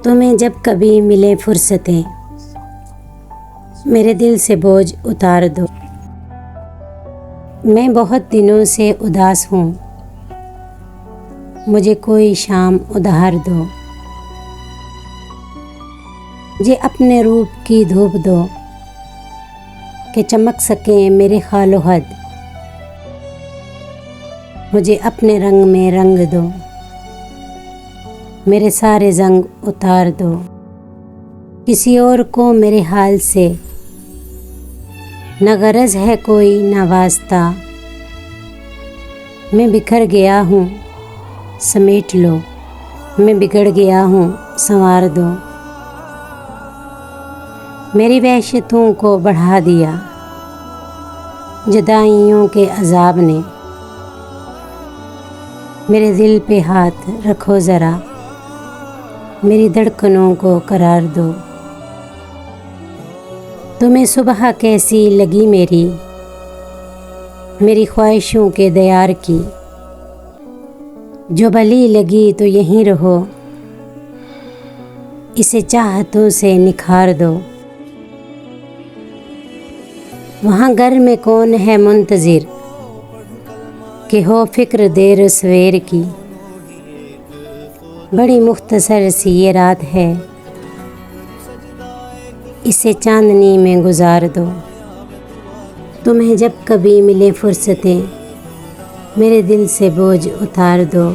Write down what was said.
تمہیں جب کبھی ملے فرصتیں، میرے دل سے بوجھ اتار دو۔ میں بہت دنوں سے اداس ہوں، مجھے کوئی شام ادھار دو۔ مجھے اپنے روپ کی دھوپ دو کہ چمک سکیں میرے خال و حد۔ مجھے اپنے رنگ میں رنگ دو، میرے سارے زنگ اتار دو۔ کسی اور کو میرے حال سے نہ غرض ہے کوئی نہ واسطہ۔ میں بکھر گیا ہوں سمیٹ لو، میں بگڑ گیا ہوں سنوار دو۔ میری وحشتوں کو بڑھا دیا جدائیوں کے عذاب نے۔ میرے دل پہ ہاتھ رکھو ذرا، میری دھڑکنوں کو قرار دو۔ تمہیں صبح کیسی لگی میری خواہشوں کے دیار کی؟ جو بھلی لگی تو یہیں رہو، اسے چاہتوں سے نکھار دو۔ وہاں گھر میں کون ہے منتظر کہ ہو فکر دیر سویر کی؟ بڑی مختصر سی یہ رات ہے، اسے چاندنی میں گزار دو۔ تمہیں جب کبھی ملے فرصتیں، میرے دل سے بوجھ اتار دو۔